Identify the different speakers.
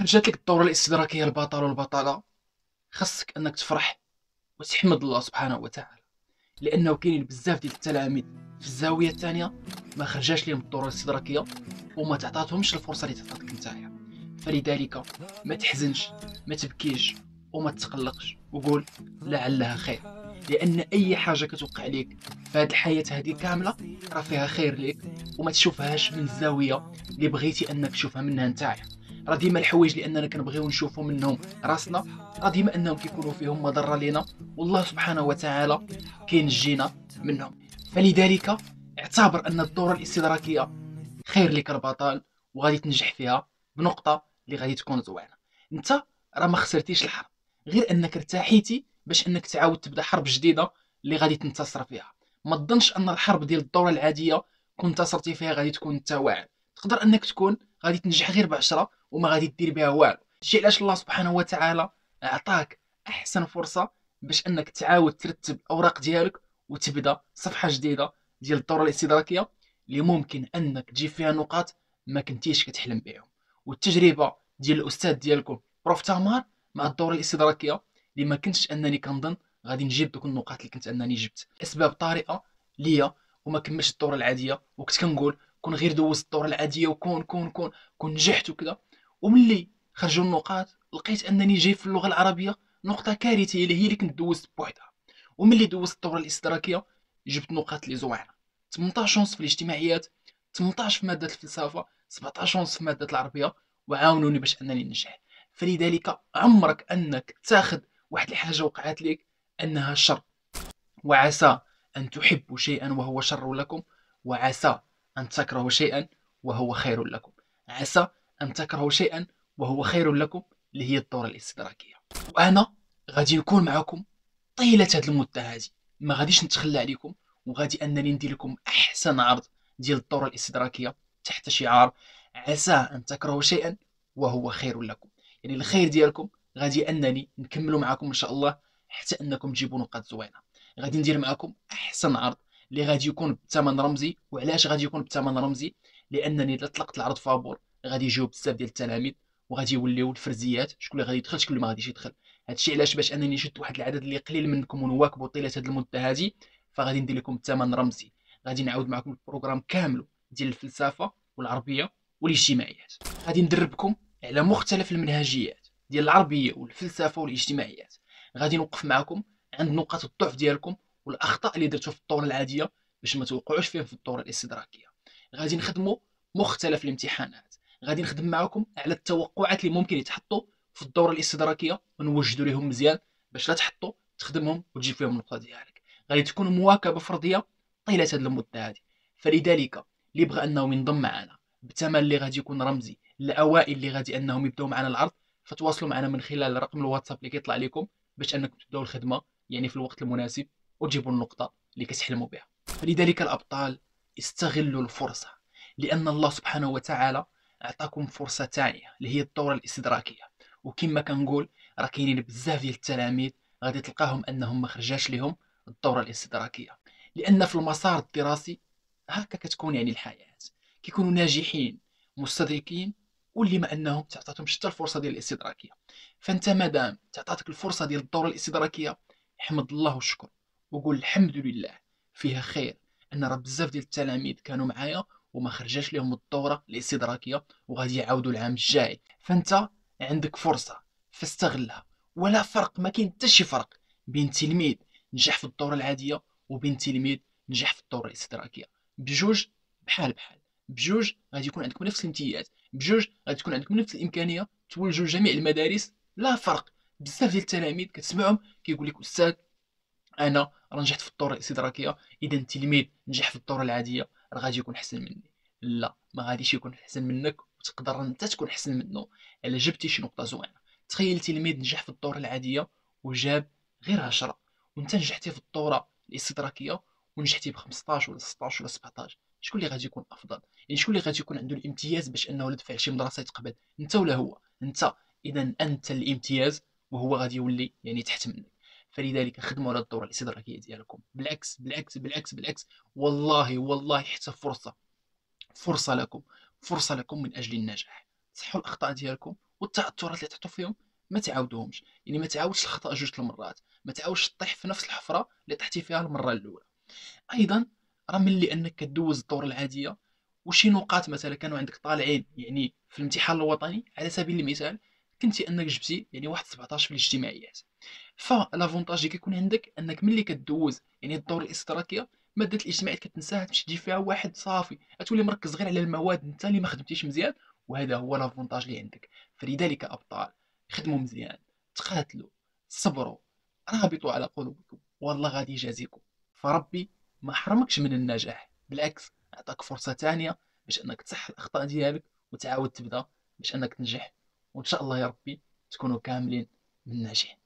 Speaker 1: خرجت لك الدورة الاستدراكية البطل والبطلة، خاصك انك تفرح وتحمد الله سبحانه وتعالى، لانه كاينين بزاف ديال التلاميذ في الزاوية الثانية ما خرجاش لهم الدورة الاستدراكية وما تعطاتهمش الفرصة اللي تعطاتك نتايا. فلذلك ما تحزنش، ما تبكيش، وما تقلقش، وقول لعلها خير، لان اي حاجة كتوقع ليك في هذه الحياة هذه كاملة راه فيها خير ليك، وما تشوفهاش من الزاوية اللي بغيتي انك تشوفها منها نتايا. راه ديما الحوايج اللي اننا كنبغيو نشوفوا منهم راسنا راه ديما انهم كيكونوا فيهم مضره لينا، والله سبحانه وتعالى كينجينا منهم. فلذلك اعتبر ان الدوره الاستدراكيه خير لك البطل، وغادي تنجح فيها بنقطه اللي غادي تكون زوينه. انت راه ما خسرتيش الحرب، غير انك ارتاحيتي باش انك تعاود تبدا حرب جديده اللي غادي تنتصر فيها. ما تظنش ان الحرب ديال الدوره العاديه كنت انتصرتي فيها غادي تكون انت واعر. تقدر انك تكون غادي تنجح غير بعشرة وما غادي دير بها والو. الشيء علاش الله سبحانه وتعالى اعطاك احسن فرصه باش انك تعاود ترتب الاوراق ديالك وتبدا صفحه جديده ديال الدوره الاستدراكيه اللي ممكن انك تجيب فيها نقاط ما كنتيش كتحلم بهم. والتجربه ديال الاستاذ ديالكم بروف تامار مع الدوره الاستدراكيه اللي ما كنتش انني كنظن غادي نجيب دوك النقاط اللي كنت انني جبت اسباب طارئه ليا، وما كملتش الدوره العاديه. وكنت كنقول كون غير دوزت الدوره العاديه وكون كون كون كون نجحت وكذا. وملي خرجوا النقاط لقيت انني جايب في اللغه العربيه نقطه كارثيه اللي هي اللي كنت دوزت بوحدها. وملي دوزت الدوره الاستدراكيه جبت نقاط اللي زوينه: 18 ونص في الاجتماعيات، 18 في ماده الفلسفه، 17 ونص في ماده العربيه، وعاونوني باش انني ننجح. فلذلك عمرك انك تاخذ واحد الحاجه وقعت لك انها شر. وعسى ان تحبوا شيئا وهو شر لكم، وعسى ان تكرهوا شيئا وهو خير لكم. عسى ان تكرهوا شيئا وهو خير لكم اللي هي الدوره الاستدراكيه. وانا غادي نكون معكم طيله هذه المده هذه، ما غاديش نتخلى عليكم، وغادي انني ندير لكم احسن عرض ديال الدوره الاستدراكيه تحت شعار عسى ان تكرهوا شيئا وهو خير لكم. يعني الخير ديالكم غادي انني نكملوا معكم ان شاء الله حتى انكم تجيبوا نقاط زوينه. غادي ندير معكم احسن عرض اللي غادي يكون بثمن رمزي. وعلاش غادي يكون بثمن رمزي؟ لانني الا طلقت العرض فابور غادي يجيو بزاف ديال التلاميذ وغادي يوليو الفرزيات شكون اللي غادي يدخل شكون اللي ما غاديش يدخل. هادشي علاش باش انني شدت واحد العدد اللي قليل منكم ونواكبوا طيله هذه المده هذه، فغادي ندير لكم ثمن رمزي. غادي نعاود معكم البروغرام كامل ديال الفلسفه والعربيه والاجتماعيات. غادي ندربكم على مختلف المنهجيات ديال العربيه والفلسفه والاجتماعيات. غادي نوقف معكم عند نقاط الضعف ديالكم والاخطاء اللي درتو في الدوره العاديه باش ما توقعوش فيهم في الدوره الاستدراكيه. غادي نخدموا مختلف الامتحانات. غادي نخدم معكم على التوقعات اللي ممكن يتحطوا في الدوره الاستدراكيه ونوجدوا لهم مزيان باش لا تحطوا تخدمهم وتجيب فيهم النقطه ديالك. غادي تكون مواكبه فرديه طيله هذه المده هذه. فلذلك اللي بغى انه ينضم معنا بثمن اللي غادي يكون رمزي، الاوائل اللي غادي انهم يبداو معنا العرض، فتواصلوا معنا من خلال رقم الواتساب اللي كيطلع لكم باش انكم تبداو الخدمه يعني في الوقت المناسب وتجيبوا النقطه اللي كتحلموا بها. فلذلك الابطال استغلوا الفرصه، لان الله سبحانه وتعالى اعطاكم فرصه ثانيه اللي هي الدوره الاستدراكيه. وكما كنقول راه كاينين بزاف ديال التلاميذ غادي تلقاهم انهم ما خرجاش لهم الدوره الاستدراكيه، لان في المسار الدراسي هكا كتكون يعني الحياه. كيكونوا ناجحين مستدركين واللي ما انهم تعطاتهمش حتى الفرصه ديال الاستدراكيه. فانت مادام تعطاتك الفرصه ديال الدوره الاستدراكيه احمد الله والشكر، وقول الحمد لله فيها خير، ان راه بزاف ديال التلاميذ كانوا معايا وما خرجاش لهم الدوره الاستدراكيه وغادي يعاودوا العام الجاي. فانت عندك فرصه فاستغلها. ولا فرق، ما كاين حتى شي فرق بين تلميذ نجح في الدوره العاديه وبين تلميذ نجح في الدوره الاستدراكيه. بجوج بحال بحال، بجوج غادي يكون عندكم نفس الامتياز، بجوج غادي تكون عندكم نفس الامكانيه تولجوا جميع المدارس. لا فرق. بزاف ديال التلاميذ كتسمعهم كيقول لك استاذ انا راه نجحت في الدوره الاستدراكيه، اذا التلميذ نجح في الدوره العاديه راه غادي يكون احسن مني. لا، ما غاديش يكون احسن منك، وتقدر انت تكون احسن منه الا جبتي شي نقطه زوينه. تخيل تلميذ نجح في الدوره العاديه وجاب غير 10، وانت نجحتي في الدوره الاستدراكيه ونجحتي ب 15 ولا 16 ولا 17. شكون اللي غادي يكون افضل؟ يعني شكون اللي غادي يكون عنده الامتياز باش انه يدفع شي مدرسه يتقبل، انت ولا هو؟ انت. اذا انت الامتياز وهو غادي يولي يعني تحت منك. فلذلك خدموا على الدوره الاستدراكيه ديالكم. بالعكس بالعكس بالعكس بالعكس، والله والله حتى فرصه، فرصه لكم، فرصه لكم من اجل النجاح. صحوا الاخطاء ديالكم والتاثرات اللي تعطوا فيهم ما تعاودوهمش. يعني ما تعاودش الخطا جوج المرات، ما تعاودش تطيح في نفس الحفره اللي طحتي فيها المره الاولى. ايضا راه ملي انك كدوز الدوره العاديه وشي نقاط مثلا كانوا عندك طالعين، يعني في الامتحان الوطني على سبيل المثال كنتي انك جبتي يعني واحد 17 في الاجتماعيات، فلافونتاج اللي كيكون عندك انك ملي كدوز يعني الدور الاشتراكيه، ماده الاجتماعيات كتنساها تمشي تجيب فيها واحد صافي، غتولي مركز غير على المواد انت اللي ما خدمتيش مزيان. وهذا هو لافونتاج اللي عندك. فلذلك ابطال، خدموا مزيان، تقاتلوا، صبروا، رابطوا على قلوبكم والله غادي يجازيكم. فربي ما حرمكش من النجاح، بالعكس عطاك فرصه ثانيه باش انك تصح الاخطاء ديالك وتعاود تبدا باش انك تنجح. وان شاء الله يا ربي تكونوا كاملين من الناجحين.